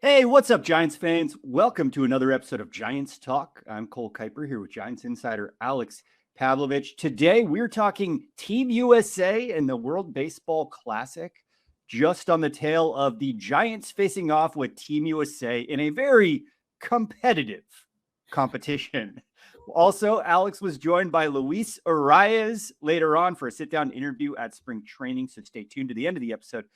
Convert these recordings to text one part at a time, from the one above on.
Hey, what's up, Giants fans? Welcome to another episode of Giants Talk. I'm Cole Kuiper here with Giants insider Alex Pavlovic. Today, we're talking Team USA and the World Baseball Classic, just on the tail of the Giants facing off with Team USA in a very competitive competition. Also, Alex was joined by Luis Arráez later on for a sit-down interview at spring training, so stay tuned to the end of the episode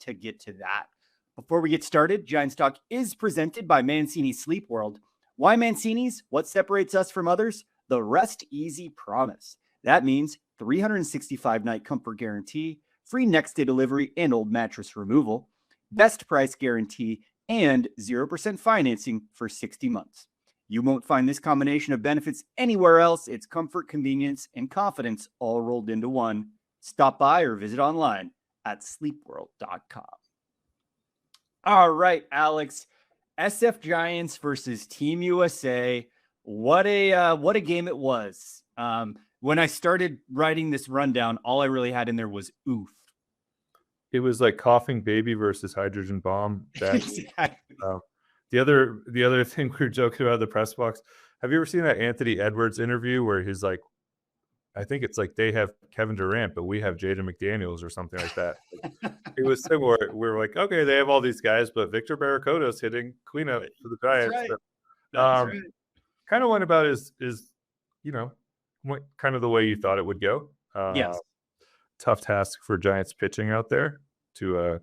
to get to that. Before we get started, Giants Talk is presented by Mancini Sleep World. Why Mancini's? What separates us from others? The Rest Easy Promise. That means 365-night comfort guarantee, free next-day delivery and old mattress removal, best price guarantee, and 0% financing for 60 months. You won't find this combination of benefits anywhere else. It's comfort, convenience, and confidence all rolled into one. Stop by or visit online at sleepworld.com. All right, Alex, SF Giants versus Team USA. What a game it was. When I started writing this rundown, all I really had in there was oof. It was like coughing baby versus hydrogen bomb. Exactly. The other thing we were joking about in the press box. Have you ever seen that Anthony Edwards interview where he's like, I think it's like they have Kevin Durant, but we have Jaden McDaniels or something like that. It was similar. We were like, okay, they have all these guys, but Victor Barracoda's hitting cleanup for the Giants. That's right. That's right. Kind of went about is kind of the way you thought it would go. Yes. Tough task for Giants pitching out there to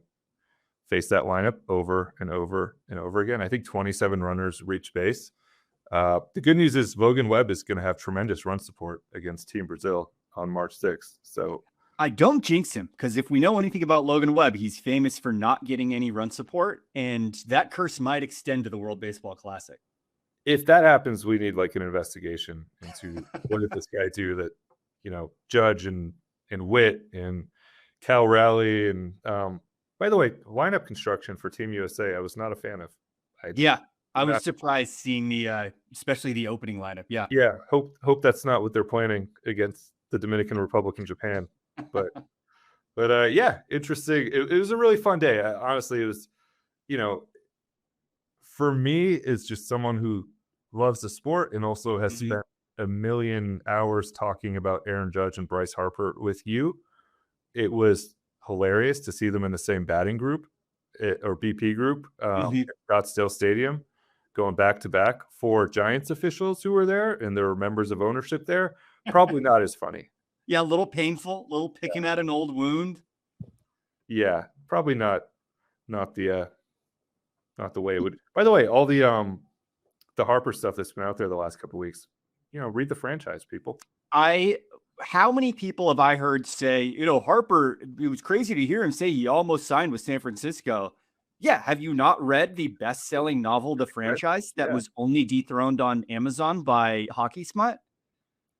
face that lineup over and over and over again. I think 27 runners reached base. The good news is Logan Webb is going to have tremendous run support against Team Brazil on March 6th. So I don't jinx him, because if we know anything about Logan Webb, he's famous for not getting any run support, and that curse might extend to the World Baseball Classic. If that happens, we need like an investigation into what did this guy do that, Judge and Witt and Cal Raleigh and by the way, lineup construction for Team USA, I was not a fan of. I was surprised seeing especially the opening lineup. Yeah. Hope that's not what they're planning against the Dominican Republic and Japan. But yeah, interesting. It was a really fun day. Honestly, it was, for me, it's just someone who loves the sport and also has spent a million hours talking about Aaron Judge and Bryce Harper with you. It was hilarious to see them in the same batting group or BP group at Scottsdale Stadium, going back to back. For Giants officials who were there and there were members of ownership there, probably not as funny. Yeah, a little painful, a little picking at an old wound. Yeah, probably not the way it would. By the way, all the Harper stuff that's been out there the last couple of weeks, read the franchise, people. How many people have I heard say, Harper, it was crazy to hear him say he almost signed with San Francisco. Yeah. Have you not read the best-selling novel, The Franchise, that was only dethroned on Amazon by Hockey Smut?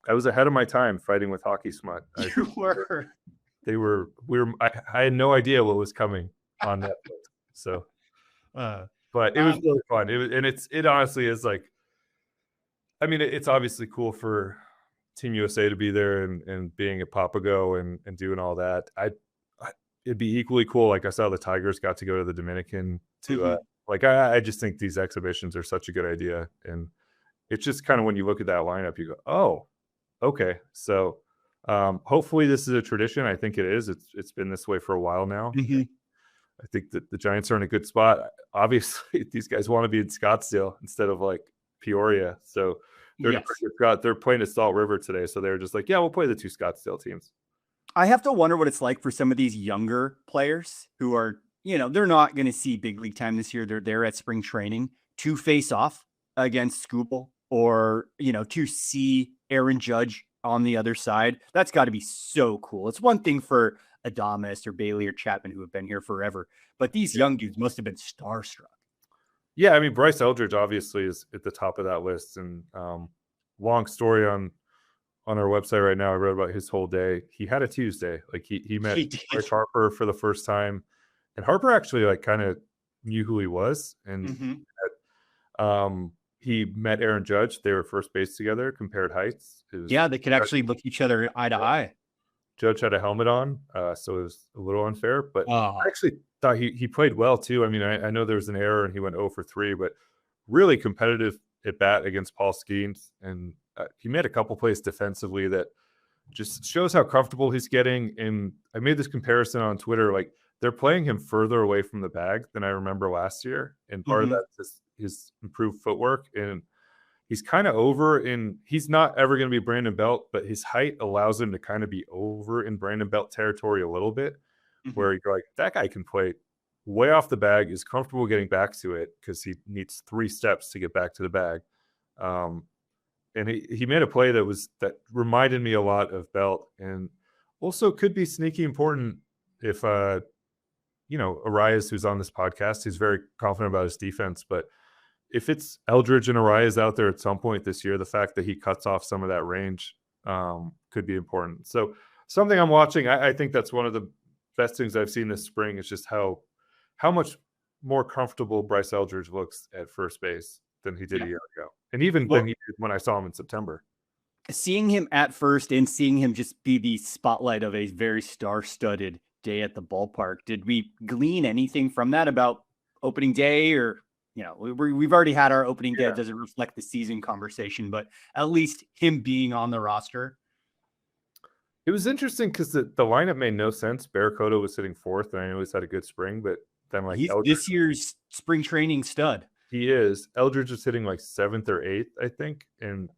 I was ahead of my time fighting with Hockey Smut. You were. I had no idea what was coming on Netflix. So, but it was really fun. It honestly is like, I mean, it's obviously cool for Team USA to be there and being at Papago and doing all that. It'd be equally cool. Like I saw the Tigers got to go to the Dominican to I just think these exhibitions are such a good idea. And it's just kind of when you look at that lineup, you go, oh, okay. So hopefully this is a tradition. I think it is. It's been this way for a while now. I think that the Giants are in a good spot. Obviously, these guys want to be in Scottsdale instead of like Peoria. So they're playing at Salt River today. So they're just like, yeah, we'll play the two Scottsdale teams. I have to wonder what it's like for some of these younger players who are, they're not going to see big league time this year. They're there at spring training to face off against Scoopel or, to see Aaron Judge on the other side. That's got to be so cool. It's one thing for Adames or Bailey or Chapman who have been here forever, but these young dudes must have been starstruck. Yeah, I mean, Bryce Eldridge obviously is at the top of that list, and long story on our website right now. I wrote about his whole day. He had a Tuesday. Like he met Bryce Harper for the first time, and Harper actually like kind of knew who he was, and he met Aaron Judge. They were first base together, compared heights. They could actually look each other eye to eye. Judge had a helmet on, so it was a little unfair. But actually, thought he played well too. I mean, I know there was an error and he went 0 for 3, but really competitive at bat against Paul Skenes, and he made a couple plays defensively that just shows how comfortable he's getting. And I made this comparison on Twitter, like they're playing him further away from the bag than I remember last year, and part of that's just his improved footwork, and he's kind of over in, he's not ever going to be Brandon Belt, but his height allows him to kind of be over in Brandon Belt territory a little bit, where you're like, that guy can play way off the bag, is comfortable getting back to it because he needs 3 steps to get back to the bag. And he made a play that reminded me a lot of Belt, and also could be sneaky important if, Arraez, who's on this podcast, he's very confident about his defense, but if it's Eldridge and Arraez out there at some point this year, the fact that he cuts off some of that range could be important. So something I'm watching, I think that's one of the best things I've seen this spring, is just how much more comfortable Bryce Eldridge looks at first base than he did a year ago. And even than he did when I saw him in September. Seeing him at first and seeing him just be the spotlight of a very star-studded day at the ballpark, did we glean anything from that about opening day? Or, we've already had our opening day. It doesn't reflect the season conversation, but at least him being on the roster. It was interesting because the lineup made no sense. Barracoda was sitting 4th, and I know he's had a good spring, but then he's this year's spring training stud. He is. Eldridge is sitting like 7th or 8th, I think. And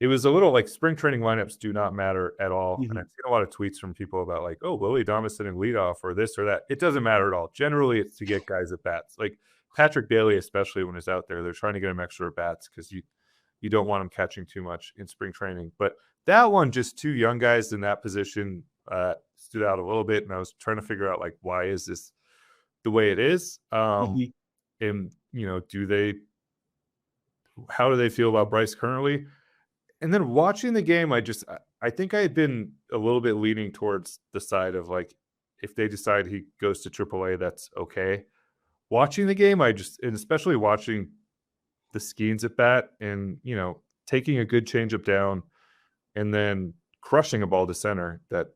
it was a little like spring training lineups do not matter at all. And I've seen a lot of tweets from people about like, oh, Willie Adames sitting leadoff or this or that. It doesn't matter at all. Generally, it's to get guys at bats. Like Patrick Bailey, especially when he's out there, they're trying to get him extra at bats because you don't want him catching too much in spring training. But that one, just 2 young guys in that position stood out a little bit. And I was trying to figure out like, why is this the way it is? And, how do they feel about Bryce currently? And then watching the game, I think I had been a little bit leaning towards the side of like, if they decide he goes to AAA, that's okay. Watching the game, and especially watching the Skenes at bat and, taking a good changeup down and then crushing a ball to center that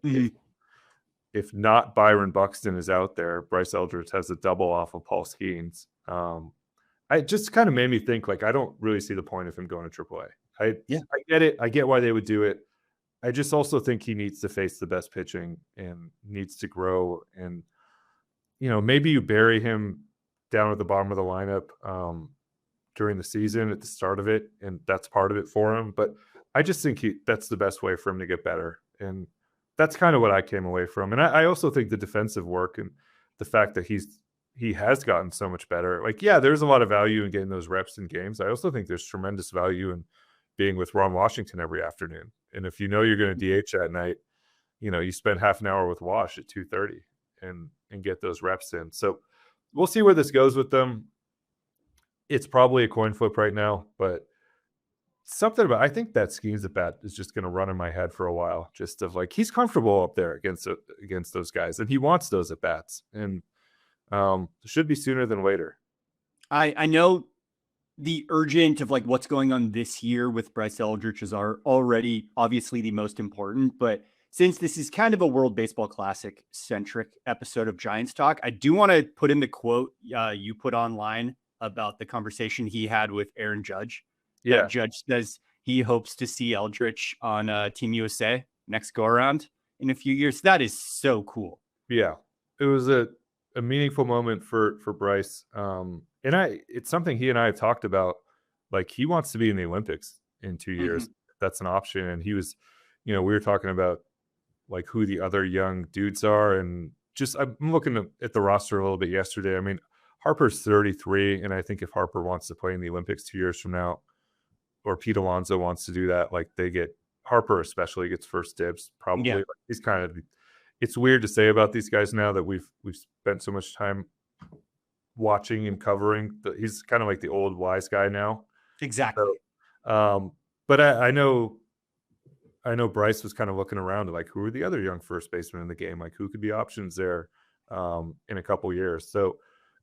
if not Byron Buxton is out there, Bryce Eldridge has a double off of Paul Skenes. I just kind of made me think, like, I don't really see the point of him going to AAA. I get it. I get why they would do it. I just also think he needs to face the best pitching and needs to grow. And, maybe you bury him down at the bottom of the lineup during the season at the start of it, and that's part of it for him. But I just think that's the best way for him to get better. And that's kind of what I came away from. And I also think the defensive work and the fact that he has gotten so much better. Like, there's a lot of value in getting those reps in games. I also think there's tremendous value in being with Ron Washington every afternoon. And if you're going to DH that night, you spend half an hour with Wash at 2:30 and get those reps in. So we'll see where this goes with them. It's probably a coin flip right now, but something about, I think that Skenes at bat is just going to run in my head for a while, just of like, he's comfortable up there against those guys, and he wants those at bats, and should be sooner than later. I know the urgent of like what's going on this year with Bryce Eldridge is already obviously the most important, but since this is kind of a World Baseball Classic centric episode of Giants Talk, I do want to put in the quote you put online about the conversation he had with Aaron Judge. Yeah. Judge says he hopes to see Eldridge on Team USA next go around in a few years. That is so cool. Yeah. It was a meaningful moment for Bryce. And it's something he and I have talked about. Like, he wants to be in the Olympics in 2 years. That's an option. And he was, we were talking about like who the other young dudes are. And just, I'm looking at the roster a little bit yesterday. I mean, Harper's 33. And I think if Harper wants to play in the Olympics 2 years from now, or Pete Alonso wants to do that, like Harper especially gets first dibs probably. Like, he's kind of, it's weird to say about these guys now that we've spent so much time watching and covering. He's kind of like the old wise guy now. Exactly. So, but I know Bryce was kind of looking around to like, who are the other young first basemen in the game? Like, who could be options there in a couple years? So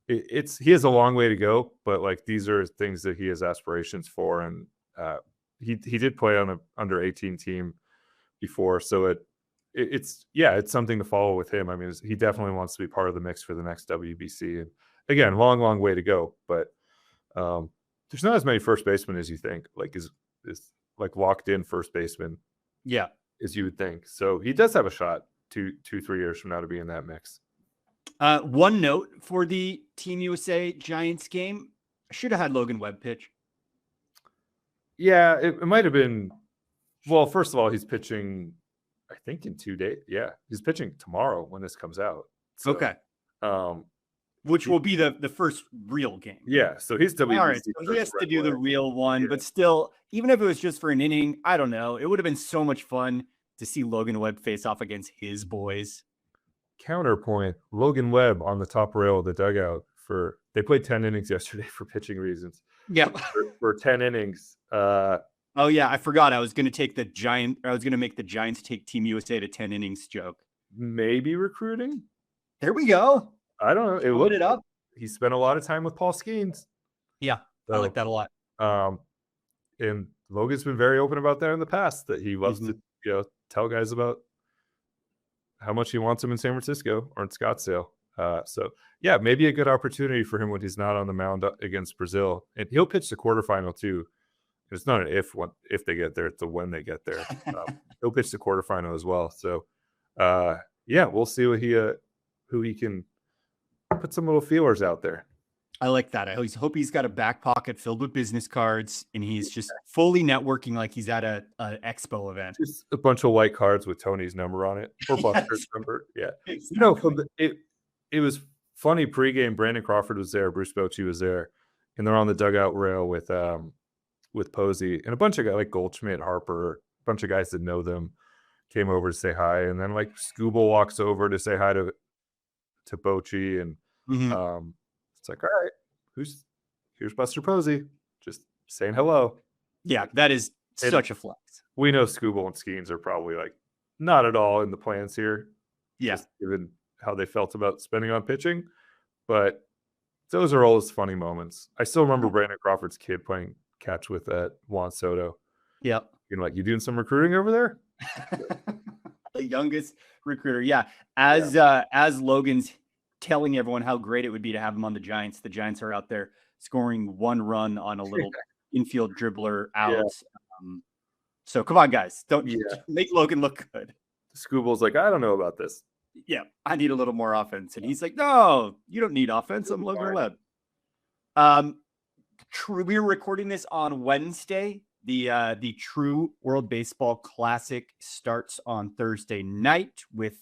he has a long way to go, but like, these are things that he has aspirations for. And he did play on an under 18 team before. So it's something to follow with him. I mean, he definitely wants to be part of the mix for the next WBC. And again, long way to go, but there's not as many first basemen as you think. Like is like locked in first baseman. Yeah, as you would think. So he does have a shot 3 years from now to be in that mix. One note for the Team USA Giants game: I should have had Logan Webb pitch. Yeah, it might have been. Well, first of all, he's pitching, I think, in 2 days. Yeah, he's pitching tomorrow when this comes out. So, Okay. Which will be the first real game. Yeah, so he's WBC. All right, so he has to do the real one, but still, even if it was just for an inning, I don't know. It would have been so much fun to see Logan Webb face off against his boys. Counterpoint, Logan Webb on the top rail of the dugout they played 10 innings yesterday for pitching reasons. Yeah. For 10 innings. Oh yeah, I forgot. I was going to make the Giants take Team USA to 10 innings joke. Maybe recruiting? There we go. I don't know. It looked it up. He spent a lot of time with Paul Skenes. Yeah, so, I like that a lot. And Logan's been very open about that in the past, that he loves to tell guys about how much he wants him in San Francisco or in Scottsdale. So yeah, maybe a good opportunity for him when he's not on the mound against Brazil. And he'll pitch the quarterfinal too. It's not an if they get there, it's a when they get there. He'll pitch the quarterfinal as well. So yeah, we'll see what who he can put some little feelers out there. I like that. I always hope he's got a back pocket filled with business cards and he's just fully networking like he's at a expo event. Just a bunch of white cards with Tony's number on it or Buster's number. Yeah. Exactly. It was funny pregame. Brandon Crawford was there. Bruce Bochy was there. And they're on the dugout rail with Posey and a bunch of guys like Goldschmidt, Harper, a bunch of guys that know them came over to say hi. And then like Scooble walks over to say hi to Bochy and it's like, all right, here's Buster Posey, just saying hello. Yeah, that is such a flex. We know Scooble and Skenes are probably like not at all in the plans here. Yeah, just given how they felt about spending on pitching, but those are always funny moments. I still remember Brandon Crawford's kid playing catch with Juan Soto. Yep. You're like, you doing some recruiting over there? The youngest recruiter. Yeah. As Logan's telling everyone how great it would be to have him on the Giants are out there scoring one run on a little infield dribbler out. Yeah. So come on, guys. Don't make Logan look good. Scooble's like, I don't know about this. Yeah, I need a little more offense. And he's like, no, you don't need offense. I'm Logan Webb. We were recording this on Wednesday. The True World Baseball Classic starts on Thursday night with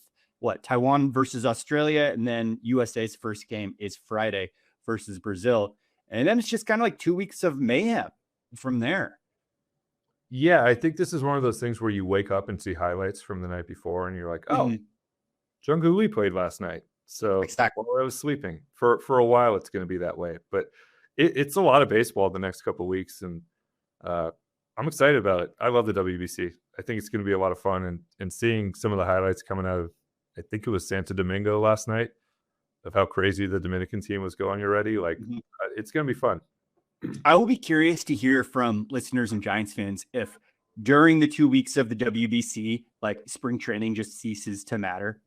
Taiwan versus Australia, and then USA's first game is Friday versus Brazil. And then it's just kind of like 2 weeks of mayhem from there. Yeah, I think this is one of those things where you wake up and see highlights from the night before, and you're like, oh, Jung-Hoo Lee played last night. So exactly. While I was sleeping. For a while, it's going to be that way. But it's a lot of baseball the next couple of weeks, and I'm excited about it. I love the WBC. I think it's going to be a lot of fun, and seeing some of the highlights coming out of, I think it was Santo Domingo last night, of how crazy the Dominican team was going already. Like, it's going to be fun. I will be curious to hear from listeners and Giants fans if during the 2 weeks of the WBC, like spring training just ceases to matter.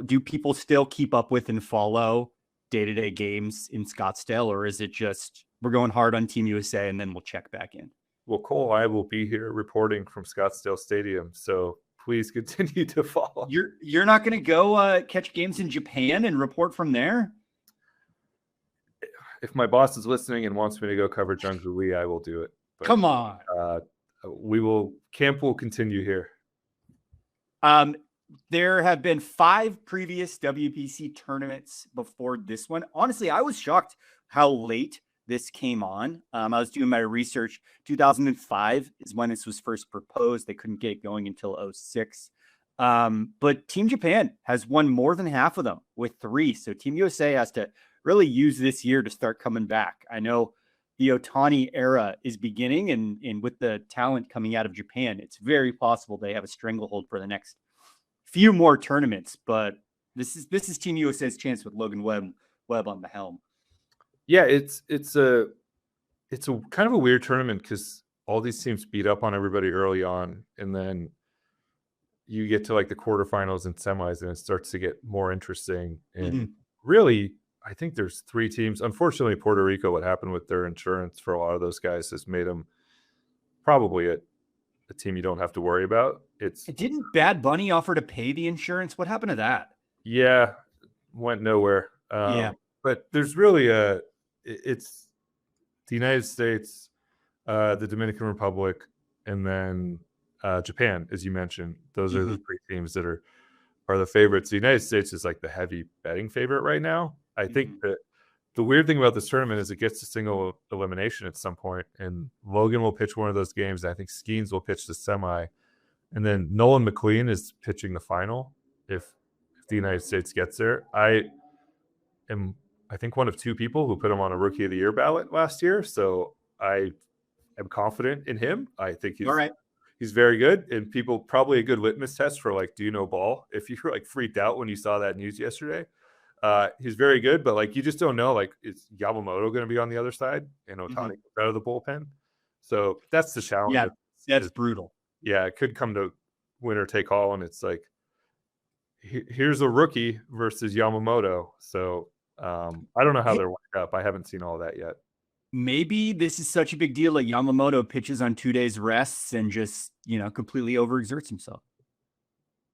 Do people still keep up with and follow day-to-day games in Scottsdale, or is it just we're going hard on Team USA and then we'll check back in? Well, Cole, I will be here reporting from Scottsdale Stadium, so please continue to follow. You're not going to go catch games in Japan and report from there? If my boss is listening and wants me to go cover Jung-Hoo Lee, I will do it. But, come on. Camp will continue here. There have been 5 previous WBC tournaments before this one. Honestly, I was shocked how late this came on. I was doing my research. 2005 is when this was first proposed. They couldn't get it going until 2006. But Team Japan has won more than half of them with 3. So Team USA has to really use this year to start coming back. I know the Otani era is beginning, and with the talent coming out of Japan, it's very possible they have a stranglehold for the next few more tournaments. But this is Team USA's chance with Logan Webb on the helm. Yeah, it's a kind of a weird tournament because all these teams beat up on everybody early on, and then you get to like the quarterfinals and semis, and it starts to get more interesting. And really, I think there's 3 teams. Unfortunately, Puerto Rico, what happened with their insurance for a lot of those guys has made them probably a team you don't have to worry about. Didn't Bad Bunny offer to pay the insurance? What happened to that? Yeah, went nowhere. But there's really it's the United States, the Dominican Republic, and then Japan, as you mentioned. Those are the 3 teams that are the favorites. The United States is like the heavy betting favorite right now. I think that the weird thing about this tournament is it gets to single elimination at some point, and Logan will pitch one of those games. I think Skenes will pitch the semi, and then Nolan McLean is pitching the final if the United States gets there. I think one of 2 people who put him on a Rookie of the Year ballot last year, so I am confident in him. I think he's all right. He's very good, and people probably a good litmus test for like, do you know ball? If you were like freaked out when you saw that news yesterday, he's very good, but like you just don't know, like, is Yamamoto going to be on the other side and Ohtani out of the bullpen? So that's the challenge. Yeah, that's brutal. Yeah, it could come to winner take all, and it's like here's a rookie versus Yamamoto. So I don't know how they're worked up. I haven't seen all that yet. Maybe this is such a big deal that Yamamoto pitches on 2 days rests and just, completely overexerts himself.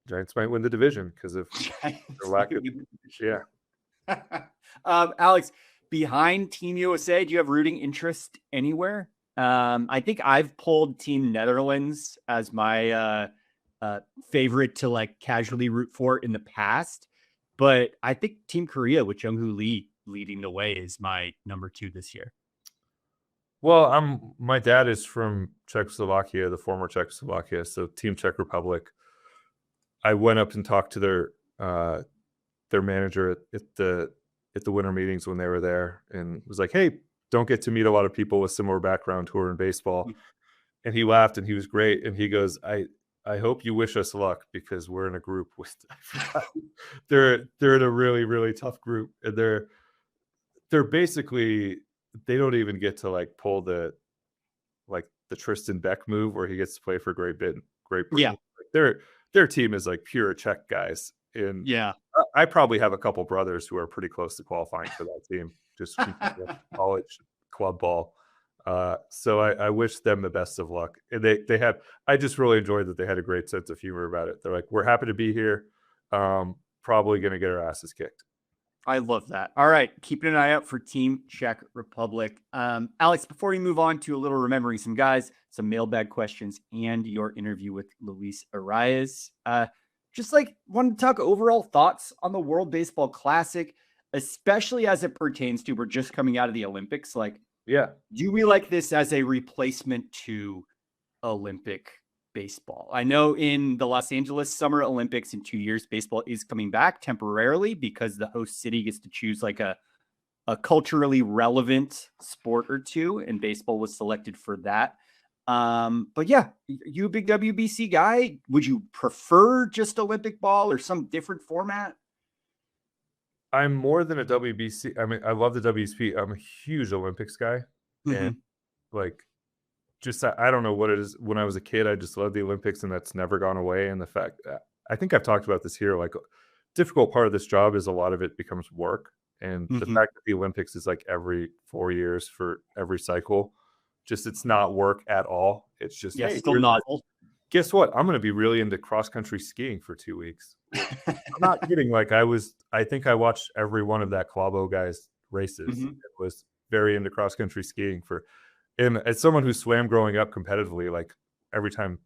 Giants might win the division because of their lack of Alex, behind Team USA, do you have rooting interest anywhere? I think I've pulled Team Netherlands as my favorite to like casually root for in the past, but I think Team Korea with Jung-Hoo Lee leading the way is my number 2 this year. Well, my dad is from Czechoslovakia, the former Czechoslovakia, so Team Czech Republic. I went up and talked to their manager at the winter meetings when they were there, and was like, "Hey, don't get to meet a lot of people with similar background who are in baseball." And he laughed, and he was great. And he goes, I hope you wish us luck because we're in a group with they're in a really, really tough group, and they're basically, they don't even get to like pull the Tristan Beck move where he gets to play for Great Britain. Yeah. Like their team is like pure Czech guys. And I probably have a couple brothers who are pretty close to qualifying for that team, just college club ball. So I wish them the best of luck. And I just really enjoyed that they had a great sense of humor about it. They're like, we're happy to be here. Probably going to get our asses kicked. I love that. All right. Keeping an eye out for Team Czech Republic. Alex, before we move on to a little remembering some guys, some mailbag questions, and your interview with Luis Arraez, just like wanted to talk overall thoughts on the World Baseball Classic, especially as it pertains to, we're just coming out of the Olympics. Like, do we like this as a replacement to Olympic baseball? I know in the Los Angeles Summer Olympics in 2 years, baseball is coming back temporarily because the host city gets to choose like a culturally relevant sport or two, and baseball was selected for that. But yeah, you a big WBC guy? Would you prefer just Olympic ball or some different format? I'm more than a WBC. I mean, I love the WBC. I'm a huge Olympics guy. And like, just, I don't know what it is. When I was a kid, I just loved the Olympics, and that's never gone away. And the fact that, I think I've talked about this here, like, difficult part of this job is a lot of it becomes work. And the fact that the Olympics is like every 4 years for every cycle, just, it's not work at all. It's just, still not. Guess what? I'm going to be really into cross-country skiing for 2 weeks. I'm not kidding. Like, I think I watched every one of that Clabo guy's races. It was very into cross-country skiing and as someone who swam growing up competitively, like, every time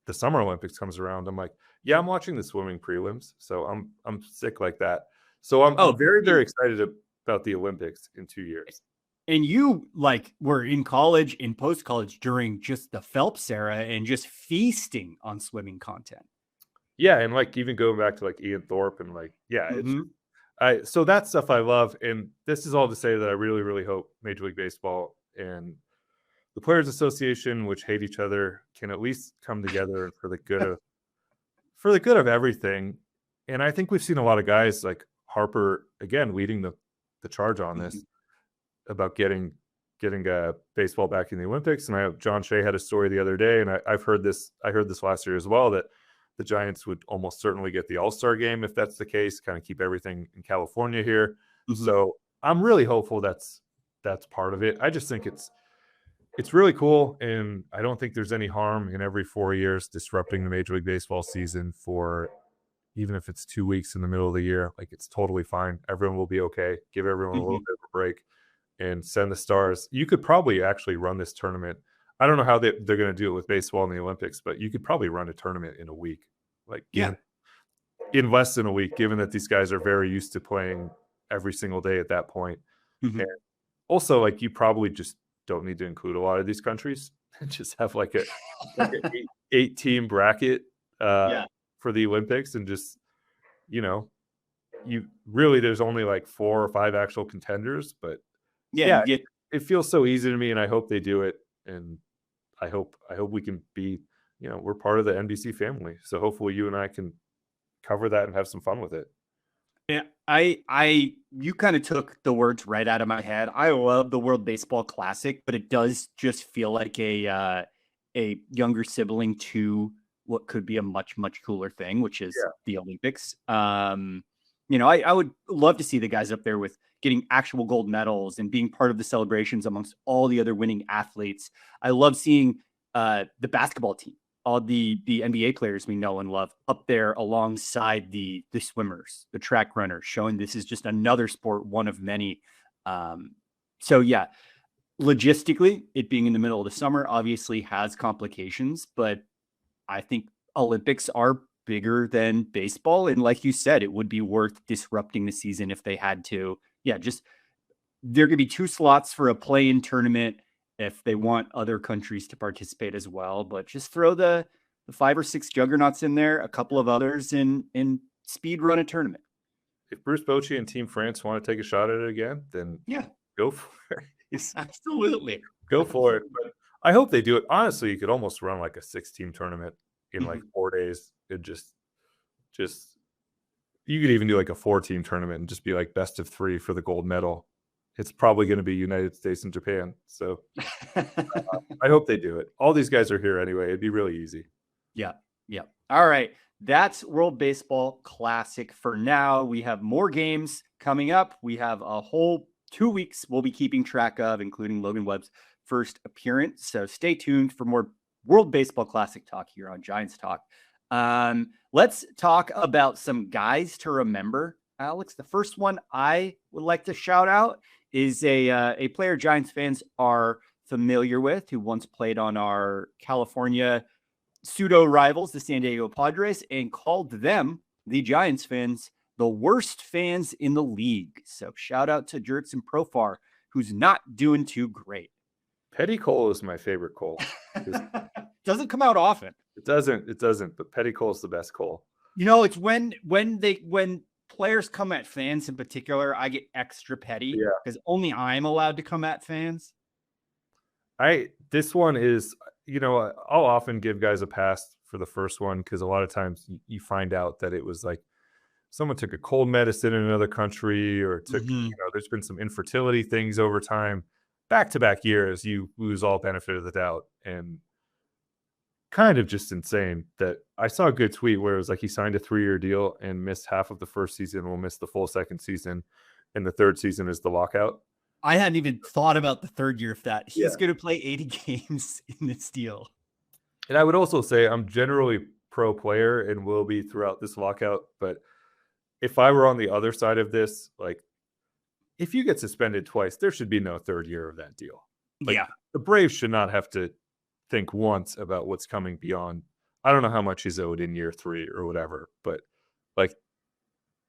the Summer Olympics comes around, I'm like, yeah, I'm watching the swimming prelims. So I'm sick like that. So I'm very, very excited about the Olympics in 2 years. And you like were in college, in post-college during just the Phelps era and just feasting on swimming content. Yeah. And like, even going back to like Ian Thorpe and like, so that stuff I love. And this is all to say that I really, really hope Major League Baseball and the Players Association, which hate each other, can at least come together for the good of everything. And I think we've seen a lot of guys like Harper, again, leading the charge on this about getting baseball back in the Olympics. And John Shea had a story the other day, and I heard this last year as well, that the Giants would almost certainly get the All-Star game if that's the case, kind of keep everything in California here. Mm-hmm. So I'm really hopeful that's part of it. I just think it's really cool, and I don't think there's any harm in every 4 years disrupting the Major League Baseball season for even if it's 2 weeks in the middle of the year. Like, it's totally fine. Everyone will be okay. Give everyone a little bit of a break and send the stars. You could probably actually run this tournament. I don't know how they're going to do it with baseball in the Olympics, but you could probably run a tournament in a week. Like, in less than a week, given that these guys are very used to playing every single day at that point. Mm-hmm. And also, like, you probably just don't need to include a lot of these countries and just have like an 8-team bracket for the Olympics, and just, you really, there's only like 4 or 5 actual contenders, but it feels so easy to me, and I hope they do it, and I hope we can be, we're part of the NBC family, so hopefully you and I can cover that and have some fun with it. Yeah, you kind of took the words right out of my head. I love the World Baseball Classic, but it does just feel like a younger sibling to what could be a much, much cooler thing, which is the Olympics. I would love to see the guys up there with getting actual gold medals and being part of the celebrations amongst all the other winning athletes. I love seeing the basketball team, all the NBA players we know and love up there alongside the swimmers, the track runners, showing this is just another sport, one of many. Logistically, it being in the middle of the summer obviously has complications, but I think Olympics are bigger than baseball. And like you said, it would be worth disrupting the season if they had to. Yeah, just there could be 2 slots for a play-in tournament if they want other countries to participate as well. But just throw the 5 or 6 juggernauts in there, a couple of others, in speed run a tournament. If Bruce Bochy and Team France want to take a shot at it again, then go for it. Absolutely. Go for it. But I hope they do it. Honestly, you could almost run like a 6-team tournament in like 4 days. It just you could even do like a 4-team tournament and just be like best of 3 for the gold medal. It's probably going to be United States and Japan. So I hope they do it. All these guys are here anyway. It'd be really easy. Yeah. All right. That's World Baseball Classic for now. We have more games coming up. We have a whole 2 weeks we'll be keeping track of, including Logan Webb's first appearance. So stay tuned for more World Baseball Classic talk here on Giants Talk. Let's talk about some guys to remember, Alex. The first one I would like to shout out is a player Giants fans are familiar with, who once played on our California pseudo rivals, the San Diego Padres, and called them, the Giants fans, the worst fans in the league. So shout out to Jurickson Profar, who's not doing too great. Petty Cole is my favorite Cole. Doesn't come out often. It doesn't. But Petty Cole's the best Cole. It's when players come at fans in particular, I get extra petty because only I'm allowed to come at fans. This one is, I'll often give guys a pass for the first one because a lot of times you find out that it was like someone took a cold medicine in another country, or took, there's been some infertility things over time. Back-to-back years, you lose all benefit of the doubt, and kind of just insane that I saw a good tweet where it was like he signed a 3-year deal and missed half of the first season, will miss the full second season, and the third season is the lockout. I hadn't even thought about the third year of that. He's going to play 80 games in this deal. And I would also say I'm generally pro player and will be throughout this lockout, but if I were on the other side of this, like, if you get suspended twice, there should be no third year of that deal. Like, the Braves should not have to think once about what's coming beyond. I don't know how much he's owed in year 3 or whatever, but like,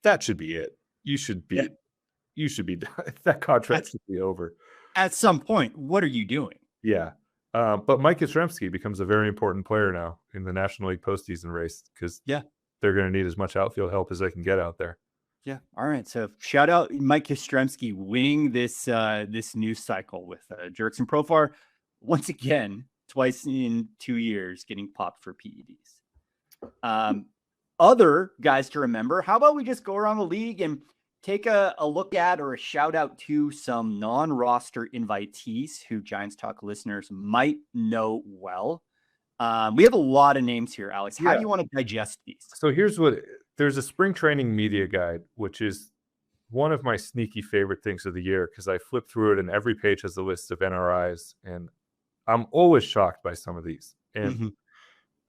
that should be it. You should be done. That contract should be over at some point. What are you doing? Yeah. But Mike Yastrzemski becomes a very important player now in the National League postseason race because they're going to need as much outfield help as they can get out there. Yeah. All right. So shout out Mike Yastrzemski winning this news cycle with Jurickson Profar once again, twice in 2 years, getting popped for PEDs. Other guys to remember. How about we just go around the league and take a look at or a shout out to some non-roster invitees who Giants Talk listeners might know well. We have a lot of names here, Alex. How Yeah. do you want to digest these? So there's a spring training media guide, which is one of my sneaky favorite things of the year because I flip through it and every page has a list of NRIs, and I'm always shocked by some of these. And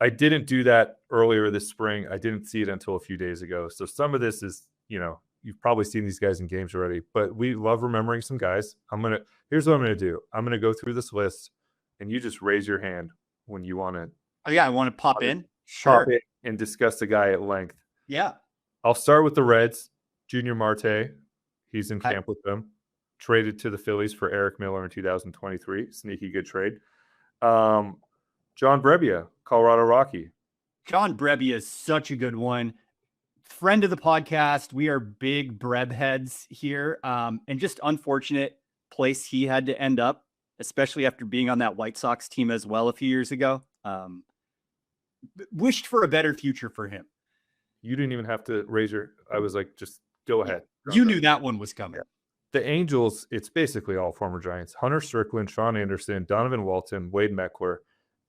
I didn't do that earlier this spring. I didn't see it until a few days ago. So some of this is, you've probably seen these guys in games already, but we love remembering some guys. Here's what I'm going to do. I'm going to go through this list and you just raise your hand when you want to. Oh, yeah. I want to pop in. Sure. Sure. And discuss the guy at length. Yeah. I'll start with the Reds. Junior Marte. He's in camp with them. Traded to the Phillies for Eric Miller in 2023. Sneaky good trade. John Brebbia, Colorado Rocky. John Brebbia is such a good one. Friend of the podcast. We are big Breb heads here. And just unfortunate place he had to end up, especially after being on that White Sox team as well a few years ago. Wished for a better future for him. You didn't even have to raise I was like, just go ahead. You knew that one was coming. Yeah. The Angels, it's basically all former Giants. Hunter Strickland, Sean Anderson, Donovan Walton, Wade Meckler,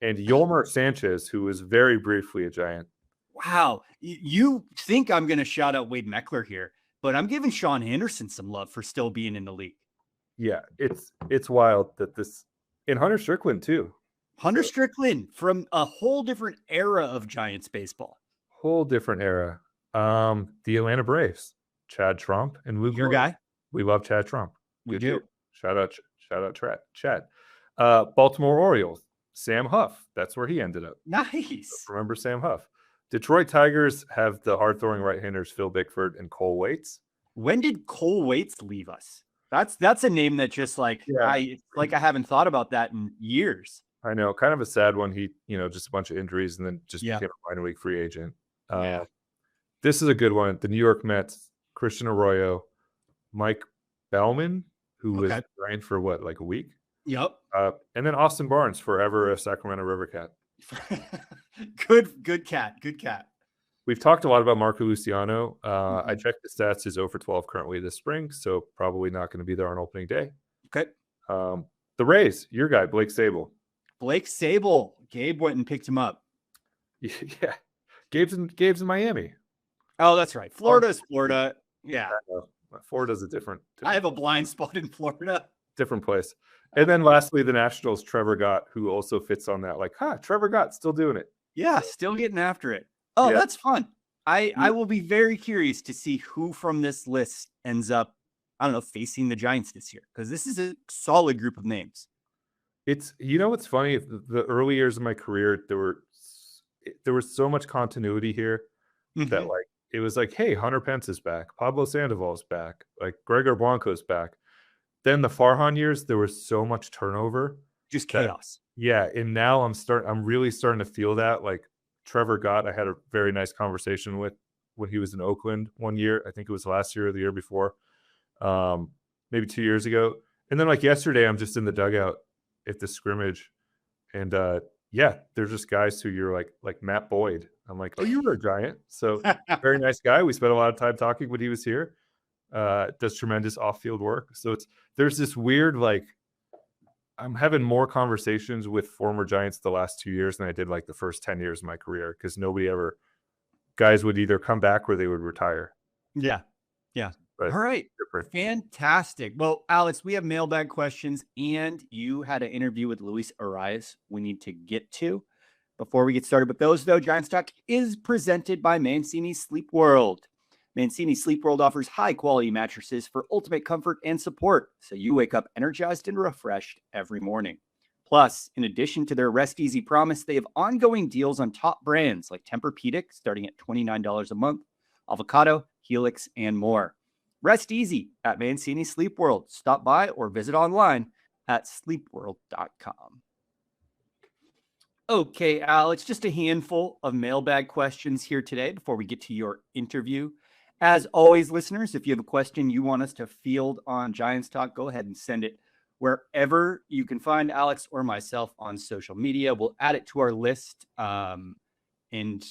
and Yolmer Sanchez, who was very briefly a Giant. Wow. You think I'm going to shout out Wade Meckler here, but I'm giving Sean Anderson some love for still being in the league. Yeah, it's wild that and Hunter Strickland too. Hunter Strickland from a whole different era of Giants baseball. Whole different era. The Atlanta Braves, Chad Trump and Luke. Your guy? We love Chad Trump. We do. Shout out Chad. Baltimore Orioles, Sam Huff. That's where he ended up. Nice. Remember Sam Huff. Detroit Tigers have the hard-throwing right-handers Phil Bickford and Cole Waits. When did Cole Waits leave us? That's a name that just I haven't thought about that in years. I know, kind of a sad one. He, just a bunch of injuries and then just became a minor league free agent. This is a good one. The New York Mets, Christian Arroyo, Mike Bellman, who was Giant for a week? Yep. And then Austin Barnes, forever a Sacramento River Cat. Good cat. We've talked a lot about Marco Luciano. I checked the stats. He's 0 for 12 currently this spring, so probably not going to be there on opening day. Okay. The Rays, your guy, Blake Sable. Blake Sable. Gabe went and picked him up. Yeah. Gabe's in Miami. Oh, that's right. Florida is Florida. Yeah. Florida's a different. I have a blind spot in Florida. Different place. And then lastly, the Nationals, Trevor Gott, who also fits on that. Trevor Gott still doing it. Yeah, still getting after it. Oh, that's fun. I will be very curious to see who from this list ends up, facing the Giants this year, because this is a solid group of names. It's, what's funny? The early years of my career, there was so much continuity here that it was hey, Hunter Pence is back, Pablo Sandoval is back, Gregor Blanco's back. Then the Farhan years, there was so much turnover, just chaos. Yeah, and now I'm really starting to feel that. Trevor Gott, I had a very nice conversation with when he was in Oakland one year. I think it was last year or the year before, maybe 2 years ago. And then yesterday, I'm just in the dugout at the scrimmage, and there's just guys who you're like Matt Boyd. I'm like, oh, you were a Giant. So very nice guy. We spent a lot of time talking when he was here. Does tremendous off-field work. So there's this weird I'm having more conversations with former Giants the last 2 years than I did the first 10 years of my career, because guys would either come back or they would retire. Yeah. But all right. Different. Fantastic. Well, Alex, we have mailbag questions, and you had an interview with Luis Arraez we need to get to. Before we get started with those, though, Giants Talk is presented by Mancini Sleep World. Mancini Sleep World offers high-quality mattresses for ultimate comfort and support, so you wake up energized and refreshed every morning. Plus, in addition to their Rest Easy promise, they have ongoing deals on top brands like Tempur-Pedic, starting at $29 a month, Avocado, Helix, and more. Rest easy at Mancini Sleep World. Stop by or visit online at sleepworld.com. Okay, Alex, just a handful of mailbag questions here today before we get to your interview. As always, listeners, if you have a question you want us to field on Giants Talk, go ahead and send it wherever you can find Alex or myself on social media. We'll add it to our list. And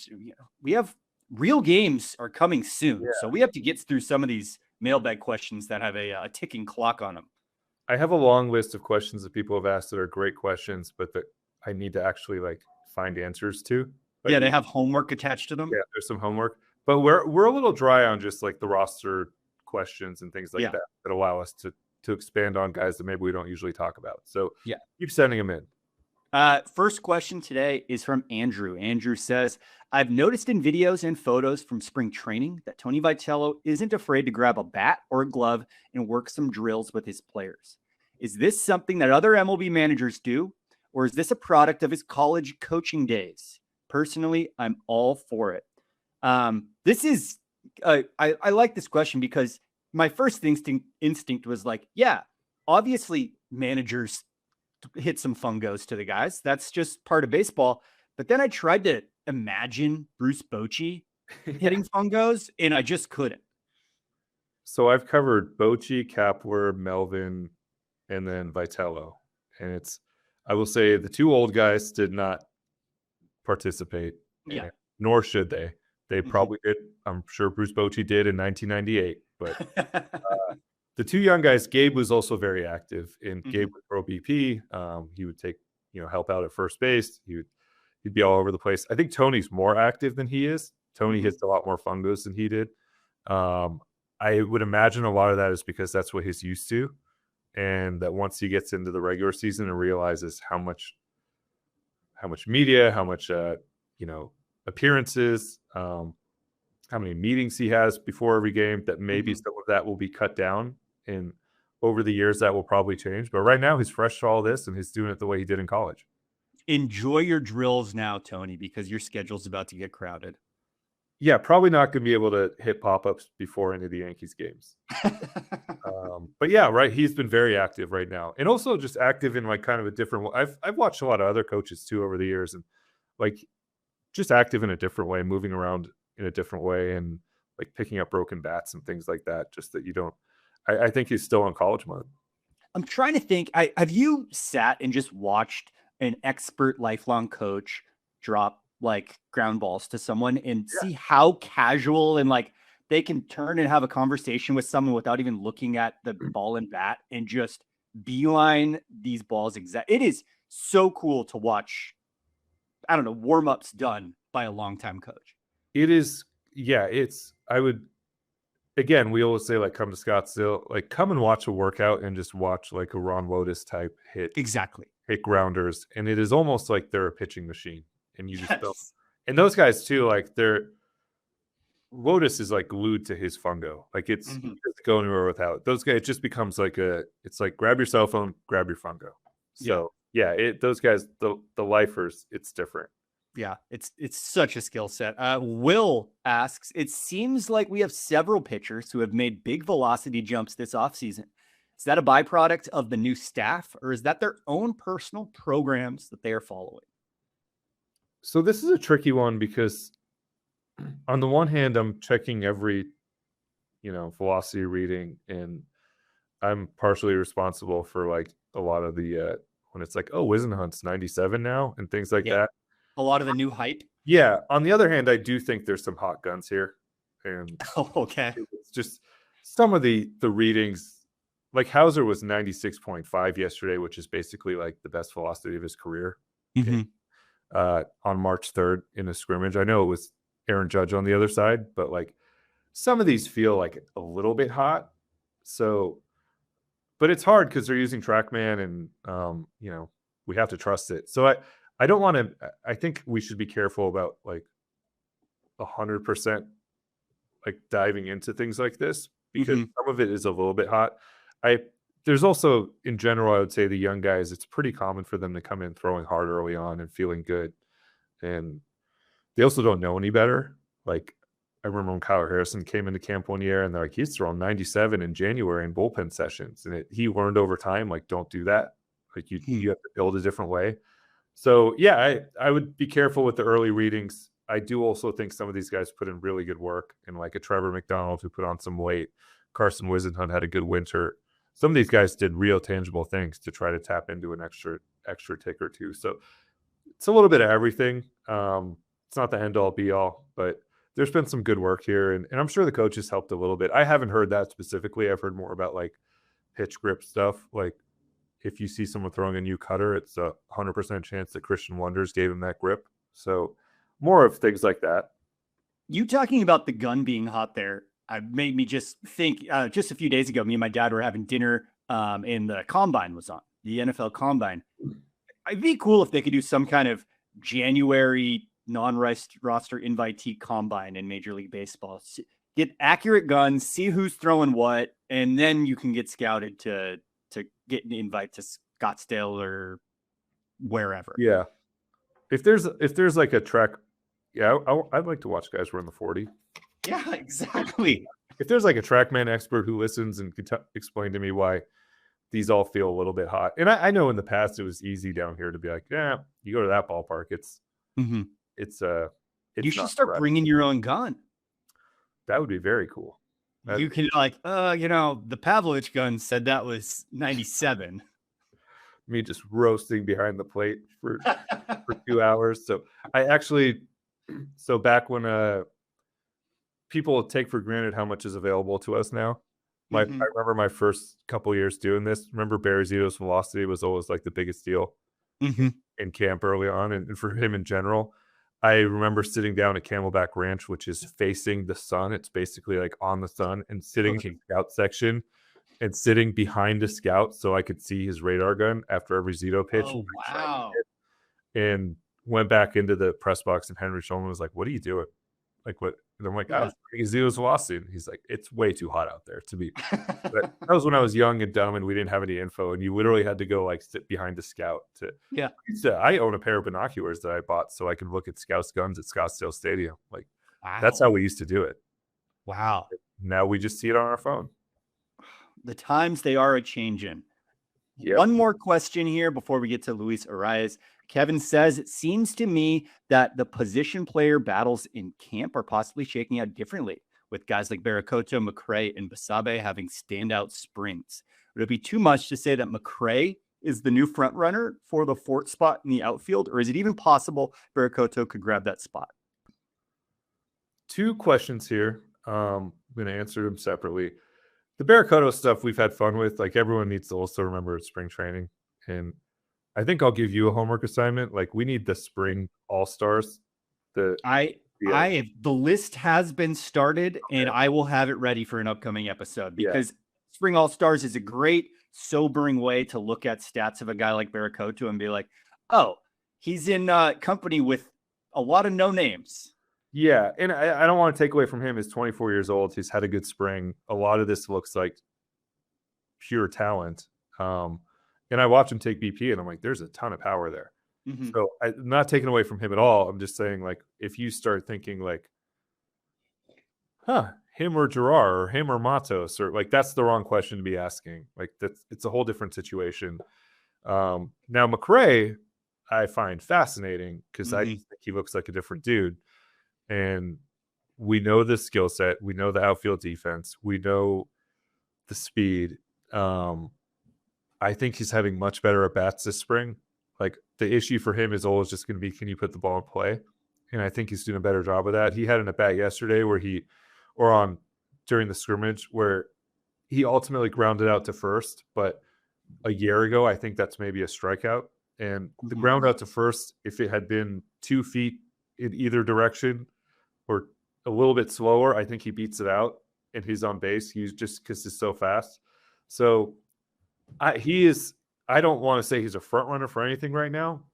we have real games are coming soon. Yeah. So we have to get through some of these mailbag questions that have a ticking clock on them. I have a long list of questions that people have asked that are great questions, but that I need to actually find answers to. Like, yeah, they have homework attached to them. Yeah, there's some homework, but we're a little dry on just like the roster questions and things like that allow us to expand on guys that maybe we don't usually talk about. So keep sending them in. First question today is from Andrew. Andrew says, I've noticed in videos and photos from spring training that Tony Vitello isn't afraid to grab a bat or a glove and work some drills with his players. Is this something that other MLB managers do, or is this a product of his college coaching days? Personally, I'm all for it. This is, I like this question because my first instinct was like, yeah, obviously managers hit some fungos to the guys. That's just part of baseball. But then I tried to imagine Bruce Bochy hitting fungos, and I just couldn't. So I've covered Bochy, Kapler, Melvin, and then Vitello. And I will say the two old guys did not participate. Yeah. Nor should they. They probably did. I'm sure Bruce Bochy did in 1998. But the two young guys, Gabe was also very active, and Gabe would throw BP. He would take, help out at first base. He'd be all over the place. I think Tony's more active than he is. Tony hits a lot more fungos than he did. I would imagine a lot of that is because that's what he's used to, and that once he gets into the regular season and realizes how much media, how much appearances, how many meetings he has before every game, that maybe some of that will be cut down. And over the years, that will probably change. But right now, he's fresh to all this, and he's doing it the way he did in college. Enjoy your drills now, Tony, because your schedule's about to get crowded. Yeah, probably not going to be able to hit pop-ups before any of the Yankees games. But yeah, right. He's been very active right now, and also just active in like kind of a different way. I've watched a lot of other coaches too over the years, and like just active in a different way, moving around in a different way, and like picking up broken bats and things like that. Just that you don't. I think he's still in college mode. I'm trying to think. Have you sat and just watched an expert lifelong coach drop like ground balls to someone and see how casual and like they can turn and have a conversation with someone without even looking at the ball and bat and just beeline these balls it is so cool to watch. I don't know, warm-ups done by a longtime coach. It is. Yeah, again, we always say like come to Scottsdale, like come and watch a workout and just watch like a Ron Wotus type hit. Exactly. Hit grounders. And it is almost like they're a pitching machine. And you just don't. And those guys too, like Wotus is like glued to his fungo. Like he doesn't go anywhere without it. Those guys, it just becomes like it's like grab your cell phone, grab your fungo. So those guys, the lifers, it's different. Yeah, it's such a skill set. Will asks, it seems like we have several pitchers who have made big velocity jumps this offseason. Is that a byproduct of the new staff, or is that their own personal programs that they are following? So this is a tricky one because on the one hand, I'm checking every, velocity reading, and I'm partially responsible for like a lot of the when it's like, oh, Wisenhunt's 97 now and things like that. A lot of the new hype. Yeah. On the other hand, I do think there's some hot guns here. And okay. It's just some of the readings, like Hauser was 96.5 yesterday, which is basically like the best velocity of his career. On March 3rd in a scrimmage. I know it was Aaron Judge on the other side, but like some of these feel like a little bit hot. So, but it's hard because they're using TrackMan and, we have to trust it. So I don't want to, I think we should be careful about like 100% like diving into things like this because some of it is a little bit hot. There's also, in general, I would say the young guys, it's pretty common for them to come in throwing hard early on and feeling good. And they also don't know any better. Like, I remember when Kyler Harrison came into camp one year and they're like, he's throwing 97 in January in bullpen sessions. And he learned over time, like, don't do that. Like, you have to build a different way. So, yeah, I would be careful with the early readings. I do also think some of these guys put in really good work. And like a Trevor McDonald who put on some weight. Carson Wisenhunt had a good winter. Some of these guys did real tangible things to try to tap into an extra tick or two. So it's a little bit of everything. It's not the end all be all, but there's been some good work here. And I'm sure the coaches helped a little bit. I haven't heard that specifically. I've heard more about like pitch grip stuff. Like if you see someone throwing a new cutter, it's a 100% chance that Christian Wonders gave him that grip. So more of things like that. You talking about the gun being hot there made me just think, just a few days ago, me and my dad were having dinner and the combine was on, the NFL combine. It'd be cool if they could do some kind of January non-roster invitee combine in Major League Baseball. Get accurate guns, see who's throwing what, and then you can get scouted to get an invite to Scottsdale or wherever. Yeah. If there's like a track, yeah, I'd like to watch guys run the 40. Yeah, exactly. If there's like a TrackMan expert who listens and could explain to me why these all feel a little bit hot. And I know in the past it was easy down here to be like, yeah, you go to that ballpark, it's you should start bringing your own gun. That would be very cool. You can the Pavlovic gun said that was 97. Me just roasting behind the plate for 2 hours. So back when people take for granted how much is available to us now. I remember my first couple years doing this. Remember Barry Zito's velocity was always like the biggest deal in camp early on, and for him in general. I remember sitting down at Camelback Ranch, which is facing the sun. It's basically like on the sun, and sitting in scout section and sitting behind a scout so I could see his radar gun after every Zito pitch. Oh, wow. And went back into the press box, and Henry Schulman was like, "What are you doing? Like what?" And I'm like, "I was taking Zito's velocity." And he's like, "It's way too hot out there to be." But that was when I was young and dumb, and we didn't have any info, and you literally had to go like sit behind the scout to. Yeah. I own a pair of binoculars that I bought so I could look at scouts' guns at Scottsdale Stadium. Like, wow. That's how we used to do it. Wow. Now we just see it on our phone. The times they are a changing. Yep. One more question here before we get to Luis Arraez. Kevin says, it seems to me that the position player battles in camp are possibly shaking out differently, with guys like Barakoto, McRae, and Basabe having standout springs. Would it be too much to say that McRae is the new front runner for the fourth spot in the outfield, or is it even possible Barakoto could grab that spot? Two questions here. I'm going to answer them separately. The Barakoto stuff we've had fun with. Like, everyone needs to also remember it's spring training, and I think I'll give you a homework assignment. Like, we need the spring all-stars. The list has been started, and I will have it ready for an upcoming episode, because spring all-stars is a great sobering way to look at stats of a guy like Barakoto and be like, oh, he's in company with a lot of no names. Yeah, and I don't want to take away from him. He's 24 years old. He's had a good spring. A lot of this looks like pure talent. And I watch him take BP, and I'm like, there's a ton of power there. So I'm not taking away from him at all. I'm just saying, like, if you start thinking like, him or Gerard or him or Matos, or like, that's the wrong question to be asking. Like, it's a whole different situation. Now McRae, I find fascinating because I think he looks like a different dude. And we know the skill set. We know the outfield defense. We know the speed. I think he's having much better at bats this spring. Like, the issue for him is always just going to be, can you put the ball in play? And I think he's doing a better job of that. He had an at bat yesterday during the scrimmage where he ultimately grounded out to first. But a year ago, I think that's maybe a strikeout. And the ground out to first, if it had been 2 feet in either direction or a little bit slower, I think he beats it out and he's on base. He's just because he's so fast. So I don't want to say he's a front runner for anything right now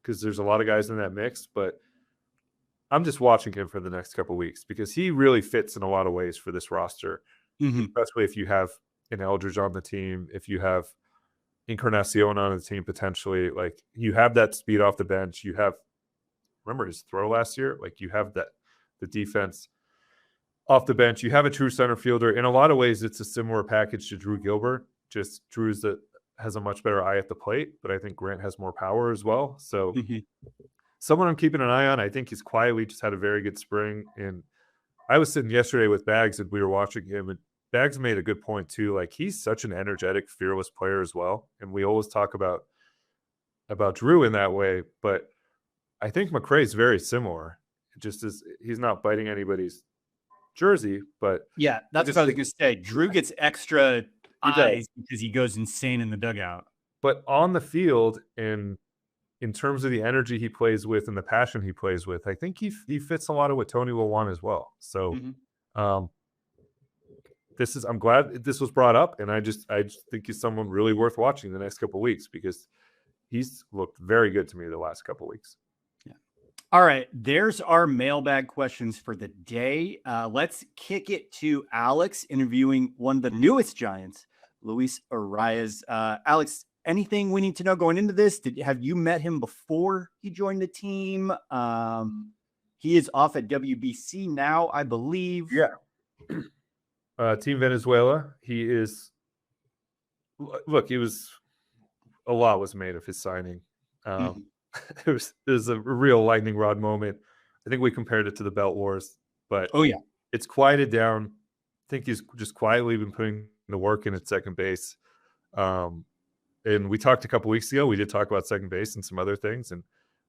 because there's a lot of guys in that mix, but I'm just watching him for the next couple of weeks because he really fits in a lot of ways for this roster, especially if you have an Eldridge on the team, if you have Encarnacion on the team potentially. Like, you have that speed off the bench. You have, remember his throw last year? Like, you have the defense off the bench. You have a true center fielder. In a lot of ways, it's a similar package to Drew Gilbert. Just Drew's that has a much better eye at the plate, but I think Grant has more power as well. So someone I'm keeping an eye on. I think he's quietly just had a very good spring. And I was sitting yesterday with Bags and we were watching him, and Bags made a good point too. Like, he's such an energetic, fearless player as well. And we always talk about Drew in that way, but I think McRae's very similar. Just as he's not biting anybody's jersey, but that's what I was going to say. Drew gets extra eyes because he goes insane in the dugout. But on the field and in terms of the energy he plays with and the passion he plays with, I think he fits a lot of what Tony will want as well. So I'm glad this was brought up, and I just think he's someone really worth watching the next couple of weeks because he's looked very good to me the last couple of weeks. Yeah. All right, there's our mailbag questions for the day. Let's kick it to Alex interviewing one of the newest Giants, Luis Arraez. Alex, anything we need to know going into this? Have you met him before he joined the team? He is off at WBC now, I believe. Yeah. Team Venezuela. He is. Look, a lot was made of his signing. It was a real lightning rod moment. I think we compared it to the Belt Wars, but it's quieted down. I think he's just quietly been putting the work in at second base. And we talked a couple weeks ago. We did talk about second base and some other things, and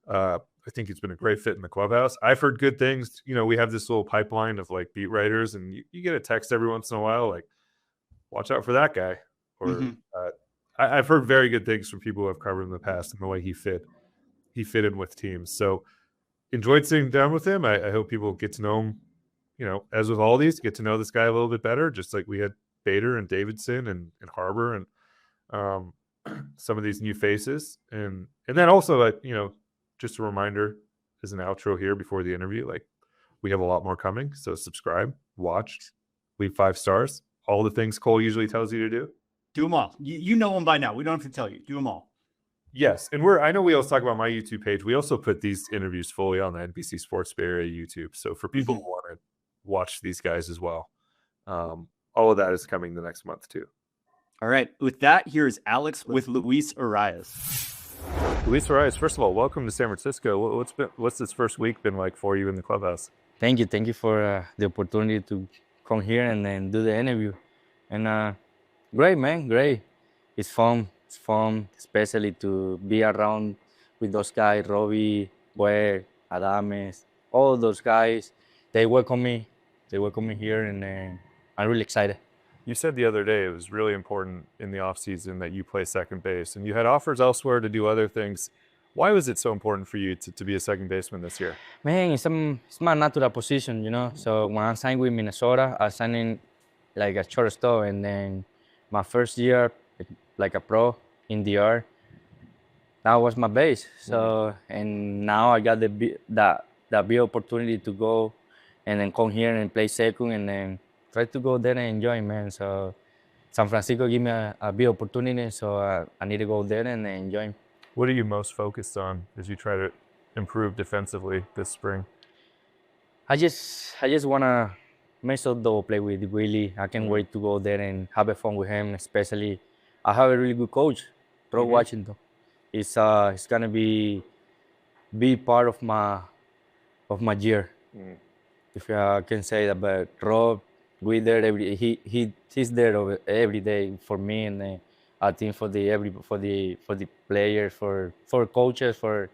I think he's been a great fit in the clubhouse. I've heard good things. You know, we have this little pipeline of like beat writers, and you get a text every once in a while, like, "Watch out for that guy." Or I've heard very good things from people who have covered him in the past and the way he fit in with teams. So enjoyed sitting down with him. I hope people get to know him. You know, as with all these, get to know this guy a little bit better, just like we had Bader and Davidson and Harbor and some of these new faces. And then also, you know, just a reminder as an outro here before the interview, like we have a lot more coming. So subscribe, watch, leave 5 stars, all the things Cole usually tells you to do. Do them all. You know them by now. We don't have to tell you. Do them all. Yes. And I know we always talk about my YouTube page. We also put these interviews fully on the NBC Sports Bay Area YouTube. So for people who want to watch these guys as well, all of that is coming the next month too. All right. With that, here is Alex with Luis Arraez. Luis Arraez, first of all, welcome to San Francisco. What's this first week been like for you in the clubhouse? Thank you for the opportunity to come here and then do the interview. And great, man, great. It's fun, especially to be around with those guys, Robbie, Boer, Adames, all those guys. They welcome me here, and I'm really excited. You said the other day it was really important in the offseason that you play second base, and you had offers elsewhere to do other things. Why was it so important for you to be a second baseman this year? Man, it's my natural position, you know. So when I signed with Minnesota, I signed in like a shortstop, and then my first year like a pro in DR, that was my base. So and now I got the big opportunity to go and then come here and play second and then try to go there and enjoy, man. So San Francisco gave me a big opportunity, so I need to go there and enjoy. What are you most focused on as you try to improve defensively this spring? I just want to make sure double play with Willie. I can't wait to go there and have fun with him, especially I have a really good coach, Rob Washington. It's gonna be part of my year, if I can say that. But Rob, we there he's there every day for me, and I think for the players, for coaches, for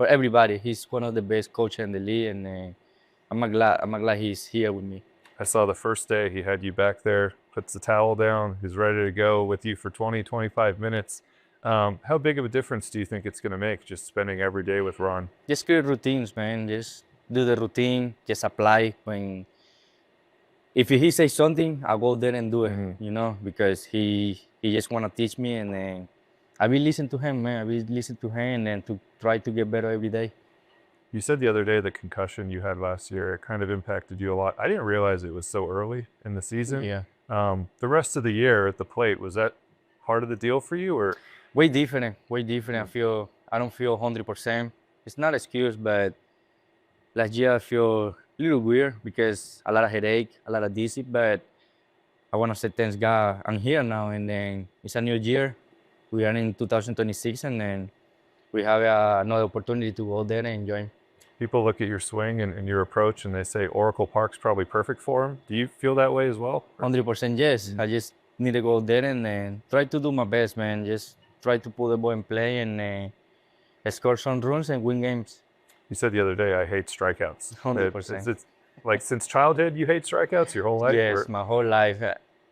everybody. He's one of the best coaches in the league, and I'm glad he's here with me. I saw the first day he had you back there, puts the towel down, he's ready to go with you for 20, 25 minutes. How big of a difference do you think it's going to make just spending every day with Ron? Just create routines, man. Just do the routine, just apply. If he says something, I'll go there and do it, you know, because he just want to teach me, and I will listen to him, man. I will listen to him and to try to get better every day. You said the other day the concussion you had last year, it kind of impacted you a lot. I didn't realize it was so early in the season. Yeah. The rest of the year at the plate, was that part of the deal for you, or? Way different. I don't feel 100%. It's not an excuse, but last year I feel a little weird because a lot of headache, a lot of dizzy, but I want to say thanks God I'm here now, and then it's a new year. We are in 2026, and then we have another opportunity to go there and enjoy. People look at your swing and your approach, and they say Oracle Park's probably perfect for him. Do you feel that way as well? 100% yes. I just need to go there and try to do my best, man. Just try to put the ball in play and score some runs and win games. You said the other day, I hate strikeouts. 100%. It's like since childhood, you hate strikeouts your whole life? Yes, or? my whole life.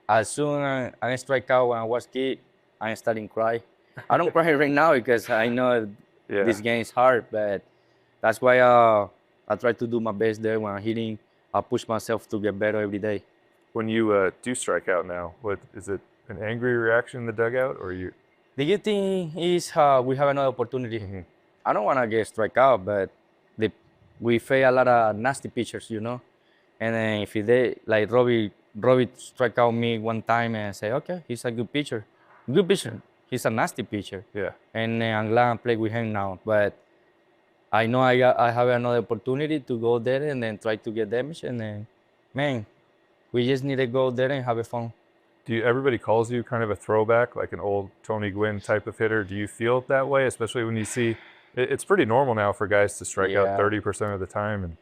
As soon as I strike out when I was a kid, I started to cry. I don't cry right now because I know Yeah. this game is hard, but that's why I try to do my best there when I'm hitting. I push myself to get better every day. When you do strike out now, what is it? An angry reaction in the dugout, or you? The good thing is we have another opportunity. Mhm. I don't want to get strike out, but we face a lot of nasty pitchers, you know. And then if they like Robbie strike out me one time and say, okay, he's a good pitcher. He's a nasty pitcher. Yeah. And I'm glad I play with him now. But I know I have another opportunity to go there and then try to get damage. And then, man, we just need to go there and have fun. Everybody calls you kind of a throwback, like an old Tony Gwynn type of hitter. Do you feel that way, especially when you see it's pretty normal now for guys to strike out Yeah. 30% of the time? And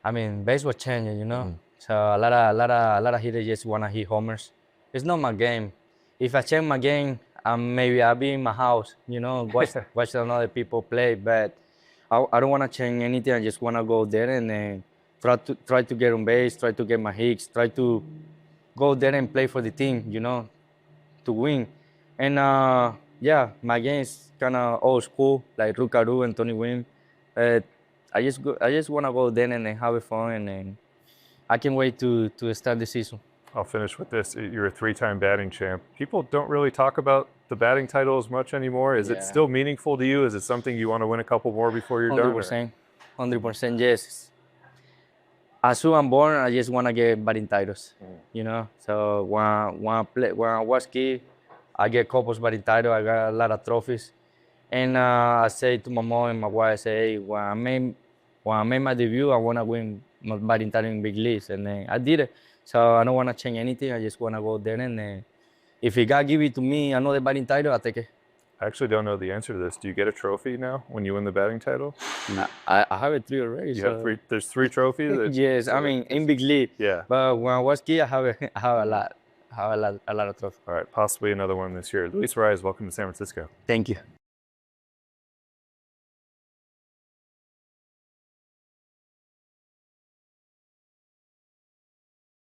I mean, baseball changing, you know. So a lot of hitters just wanna hit homers. It's not my game. If I change my game, maybe I'll be in my house, you know, watch another people play. But I don't wanna change anything. I just wanna go there and then try to get on base, try to get my hits, try to go there and play for the team, you know, to win. And yeah, my game is kind of old school, like Rukaru and Tony Wynn. But I just want to go there and then have fun, and then I can't wait to start the season. I'll finish with this. You're a 3-time batting champ. People don't really talk about the batting title as much anymore. Is it Yeah. still meaningful to you? Is it something you want to win a couple more before you're done? or- 100%, yes. As soon as I'm born, I just want to get batting titles, you know. So when I was kid, I get couples batting title. I got a lot of trophies, and I say to my mom and my wife, I say, hey, when I made my debut, I want to win my batting title in big leagues, and then I did it. So I don't want to change anything. I just want to go there, and if he God give it to me another batting title, I take it. I actually don't know the answer to this. Do you get a trophy now when you win the batting title? I have it 3 already. You so. have 3. There's 3 trophies. Yes, I mean in big league. Yeah. But when I was kid, I have a lot of trophies. All right, possibly another one this year. Luis Arraez, welcome to San Francisco. Thank you.